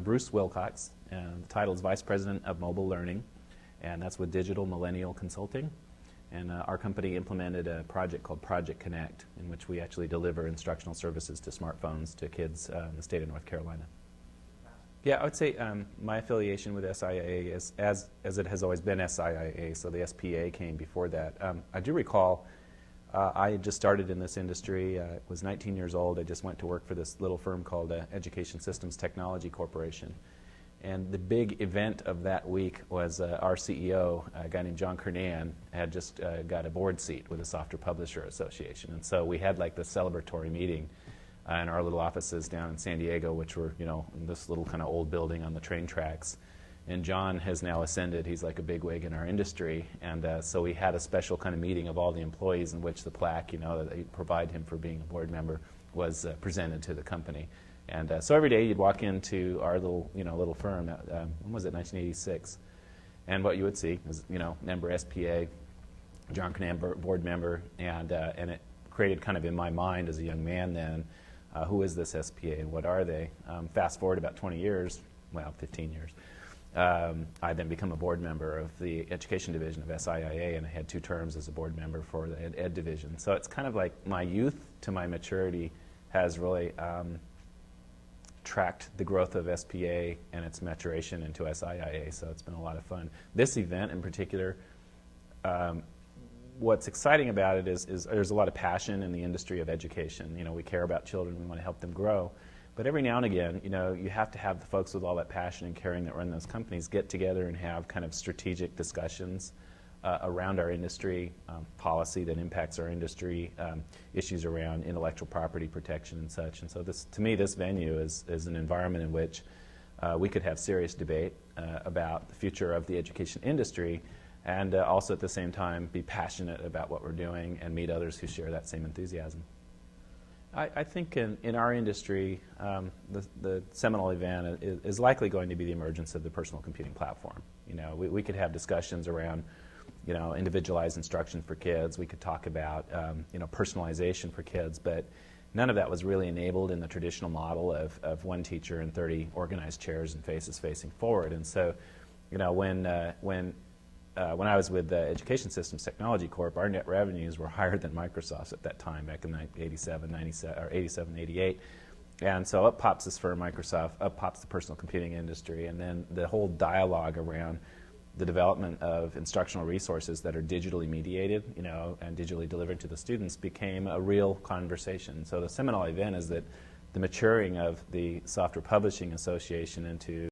Bruce Wilcox, and the title is Vice President of Mobile Learning, and that's with Digital Millennial Consulting. And our company implemented a project called Project Connect, in which we actually deliver instructional services to smartphones to kids in the state of North Carolina. Yeah, I would say my affiliation with SIIA is as it has always been SIIA, so the SPA came before that. I do recall I had just started in this industry. I was 19 years old. I just went to work for this little firm called Education Systems Technology Corporation. And the big event of that week was our CEO, a guy named John Kernan, had just got a board seat with the Software Publisher Association. And so we had like this celebratory meeting in our little offices down in San Diego, which were, you know, in this little kind of old building on the train tracks. And John has now ascended. He's like a bigwig in our industry. And so we had a special kind of meeting of all the employees in which the plaque, you know, that they provide him for being a board member was presented to the company. And so every day you'd walk into our little firm. When was it? 1986. And what you would see was, you know, member SPA, John Kernan, board member, and it created kind of in my mind as a young man then, who is this SPA and what are they? Fast forward about 20 years, well, 15 years. I then become a board member of the education division of SIIA, and I had 2 terms as a board member for the ed division. So it's kind of like my youth to my maturity has really tracked the growth of SPA and its maturation into SIIA, so it's been a lot of fun. This event in particular, what's exciting about it is there's a lot of passion in the industry of education. You know, we care about children, we want to help them grow. But every now and again, you know, you have to have the folks with all that passion and caring that run those companies get together and have kind of strategic discussions around our industry, policy that impacts our industry, issues around intellectual property protection and such. And so this, to me, this venue is an environment in which we could have serious debate about the future of the education industry and also at the same time be passionate about what we're doing and meet others who share that same enthusiasm. I think in our industry, the seminal event is likely going to be the emergence of the personal computing platform. You know, we could have discussions around, you know, individualized instruction for kids. We could talk about, you know, personalization for kids, but none of that was really enabled in the traditional model of one teacher and 30 organized chairs and faces facing forward. And so, you know, when I was with Education Systems Technology Corp, our net revenues were higher than Microsoft's at that time, back in 87, 88. And so up pops this firm, Microsoft, up pops the personal computing industry, and then the whole dialogue around the development of instructional resources that are digitally mediated, you know, and digitally delivered to the students became a real conversation. So the seminal event is that the maturing of the Software Publishing Association into